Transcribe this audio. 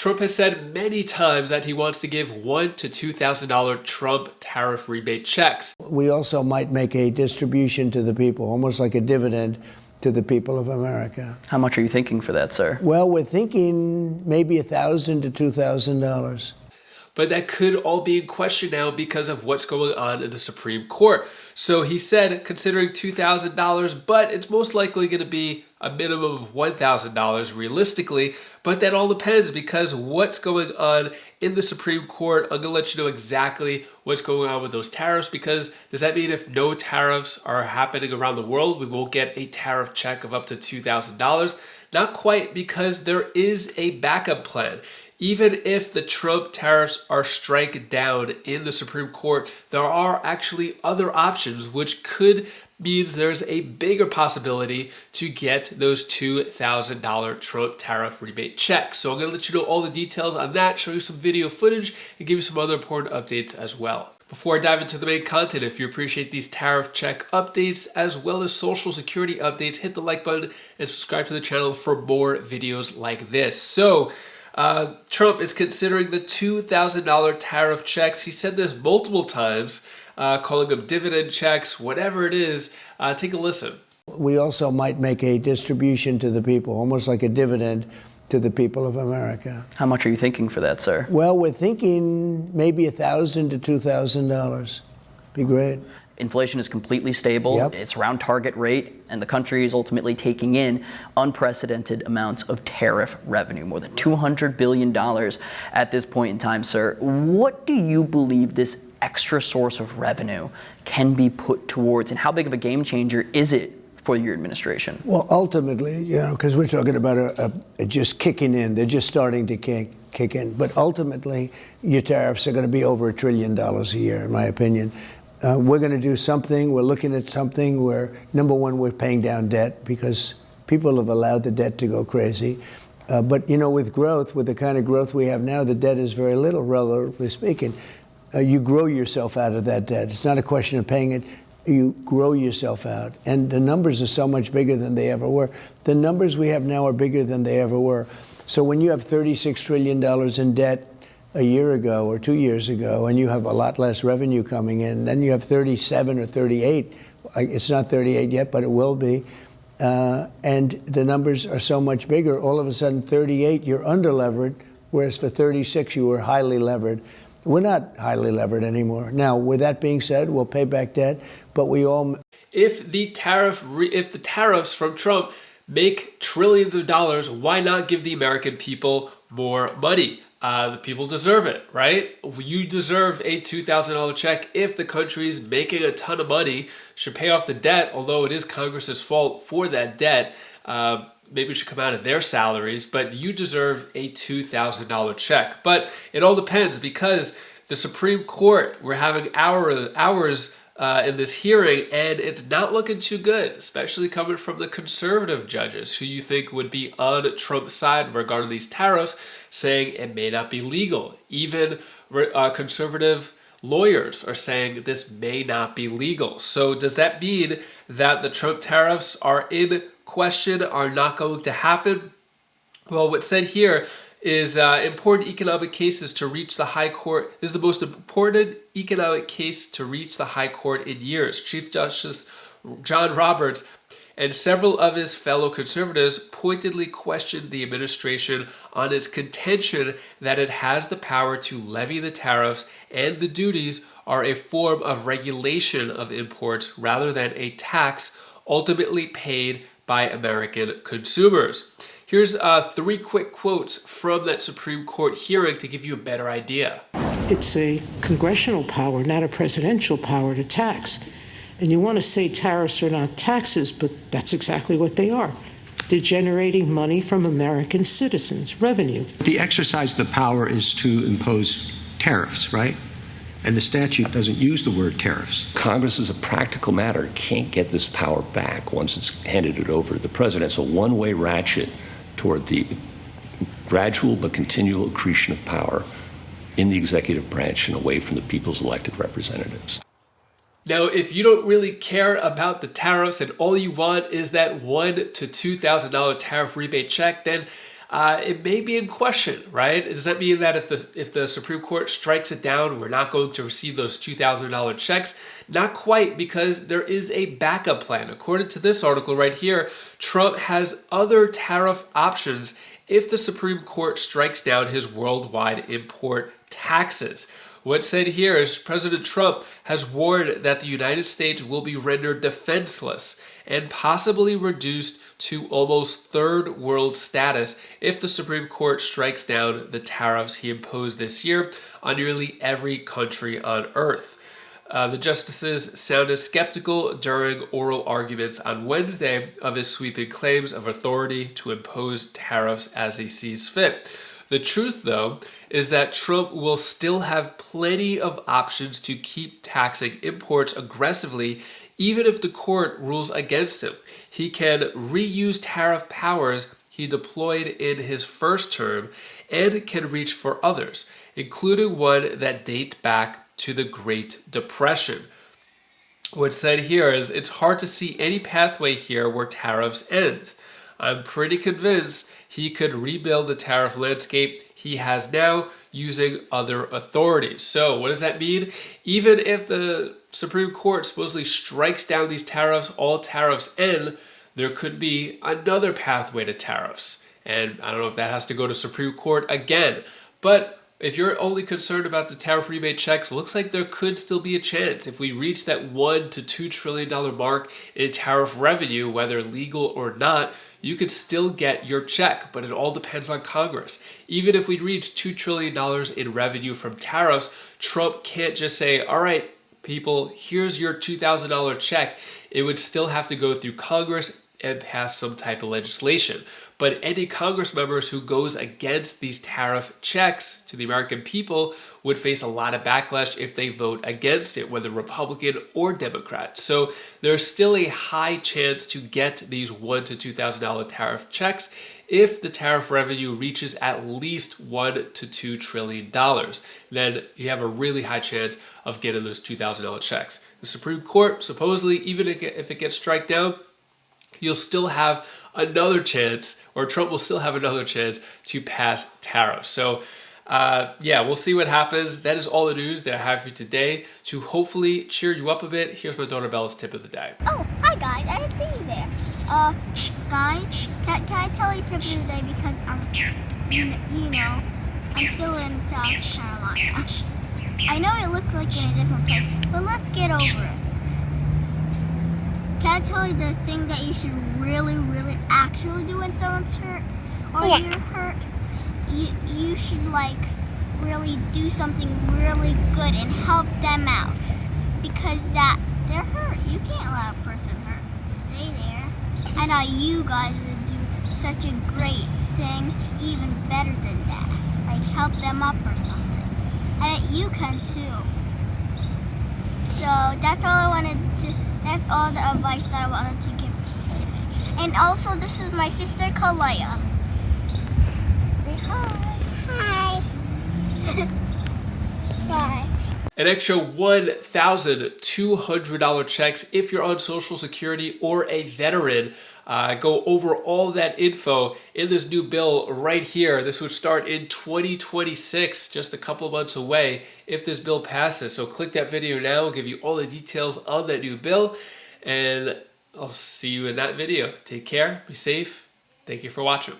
Trump has said many times that he wants to give $1,000 to $2,000 Trump tariff rebate checks. We also might make a distribution to the people, almost like a dividend to the people of America. How much are you thinking for that, sir? Well, we're thinking maybe $1,000 to $2,000. But that could all be in question now because of what's going on in the Supreme Court. So he said considering $2,000, but it's most likely going to be a minimum of $1,000 realistically. But that all depends because what's going on in the Supreme Court, I'm going to let you know exactly what's going on with those tariffs, because does that mean if no tariffs are happening around the world, we won't get a tariff check of up to $2,000? Not quite, because there is a backup plan. Even if the Trump tariffs are struck down in the Supreme Court, there are actually other options, which could means there's a bigger possibility to get those $2,000 Trump tariff rebate checks. So I'm going to let you know all the details on that, show you some video footage, and give you some other important updates as well. Before I dive into the main content, if you appreciate these tariff check updates as well as social security updates, hit the like button and subscribe to the channel for more videos like this. So Trump is considering the $2,000 tariff checks. He said this multiple times, calling them dividend checks, whatever it is. Take a listen. We also might make a distribution to the people, almost like a dividend to the people of America. How much are you thinking for that, sir? Well, we're thinking maybe $1,000 to $2,000. Be great. Inflation is completely stable. Yep. It's around target rate, and the country is ultimately taking in unprecedented amounts of tariff revenue, more than $200 billion at this point in time, sir. What do you believe this extra source of revenue can be put towards, and how big of a game changer is it for your administration? Well, ultimately, because we're talking about just kicking in. They're just starting to kick in. But ultimately, your tariffs are going to be over $1 trillion a year, in my opinion. We're going to do something. We're looking at something where, number one, we're paying down debt because people have allowed the debt to go crazy. But, with growth, with the kind of growth we have now, the debt is very little, relatively speaking. You grow yourself out of that debt. It's not a question of paying it. You grow yourself out. And the numbers are so much bigger than they ever were. The numbers we have now are bigger than they ever were. So when you have $36 trillion in debt a year ago or 2 years ago, and you have a lot less revenue coming in, then you have 37 or 38. It's not 38 yet, but it will be. And the numbers are so much bigger. All of a sudden, 38, you're under-levered, whereas for 36, you were highly levered. We're not highly levered anymore. Now, with that being said, we'll pay back debt, but we all... If the tariffs from Trump make trillions of dollars, why not give the American people more money? The people deserve it, right? You deserve a $2,000 check if the country's making a ton of money, should pay off the debt, although it is Congress's fault for that debt. Maybe it should come out of their salaries, but you deserve a $2,000 check. But it all depends, because the Supreme Court, we're having hours in this hearing, and it's not looking too good, especially coming from the conservative judges who you think would be on Trump's side regarding these tariffs, saying it may not be legal. Even conservative lawyers are saying this may not be legal. So does that mean that the Trump tariffs are in question, are not going to happen? Well, what's said here is important economic cases to reach the high court. This is the most important economic case to reach the high court in years. Chief Justice John Roberts and several of his fellow conservatives pointedly questioned the administration on its contention that it has the power to levy the tariffs, and the duties are a form of regulation of imports rather than a tax ultimately paid by American consumers. Here's 3 quick quotes from that Supreme Court hearing to give you a better idea. It's a congressional power, not a presidential power, to tax. And you want to say tariffs are not taxes, but that's exactly what they are. They're generating money from American citizens, revenue. The exercise of the power is to impose tariffs, right? And the statute doesn't use the word tariffs. Congress, as a practical matter, can't get this power back once it's handed it over to the president. It's a one-way ratchet toward the gradual but continual accretion of power in the executive branch and away from the people's elected representatives. Now, if you don't really care about the tariffs and all you want is that $1,000 to $2,000 tariff rebate check, then it may be in question, right? Does that mean that if the Supreme Court strikes it down, we're not going to receive those $2,000 checks? Not quite, because there is a backup plan. According to this article right here, Trump has other tariff options if the Supreme Court strikes down his worldwide import taxes. What's said here is President Trump has warned that the United States will be rendered defenseless and possibly reduced to almost third world status if the Supreme Court strikes down the tariffs he imposed this year on nearly every country on earth. The justices sounded skeptical during oral arguments on Wednesday of his sweeping claims of authority to impose tariffs as he sees fit. The truth, though, is that Trump will still have plenty of options to keep taxing imports aggressively, even if the court rules against him. He can reuse tariff powers he deployed in his first term and can reach for others, including one that date back to the Great Depression. What's said here is it's hard to see any pathway here where tariffs end. I'm pretty convinced he could rebuild the tariff landscape he has now using other authorities. So what does that mean? Even if the Supreme Court supposedly strikes down these tariffs, all tariffs end, there could be another pathway to tariffs. And I don't know if that has to go to Supreme Court again. But if you're only concerned about the tariff rebate checks, it looks like there could still be a chance. If we reach that $1 to $2 trillion mark in tariff revenue, whether legal or not, you could still get your check, but it all depends on Congress. Even if we reach $2 trillion in revenue from tariffs, Trump can't just say, all right, people, here's your $2,000 check. It would still have to go through Congress and pass some type of legislation. But any Congress members who goes against these tariff checks to the American people would face a lot of backlash if they vote against it, whether Republican or Democrat. So there's still a high chance to get these $1 to $2,000 tariff checks if the tariff revenue reaches at least $1 to $2 trillion. Then you have a really high chance of getting those $2,000 checks. The Supreme Court, supposedly, even if it gets struck down, you'll still have another chance, or Trump will still have another chance to pass tariffs. So yeah, we'll see what happens. That is all the news that I have for you today to hopefully cheer you up a bit. Here's my daughter Bella's tip of the day. Oh, hi guys, I didn't see you there. Guys, can I tell you tip of the day because I'm still in South Carolina. I know it looks like in a different place, but let's get over it. Can I tell you the thing that you should really, really actually do when someone's hurt or you're hurt? You should really do something really good and help them out because they're hurt. You can't let a person hurt. Stay there. I know you guys would do such a great thing, even better than that. Like help them up or something. And you can too. So that's all the advice that I wanted to give to you today. And also, this is my sister, Kalaya. Say hi. Hi. Bye. An extra $1,200 checks if you're on Social Security or a veteran. Go over all that info in this new bill right here. This would start in 2026, just a couple of months away if this bill passes. So click that video now. I'll give you all the details on that new bill. And I'll see you in that video. Take care. Be safe. Thank you for watching.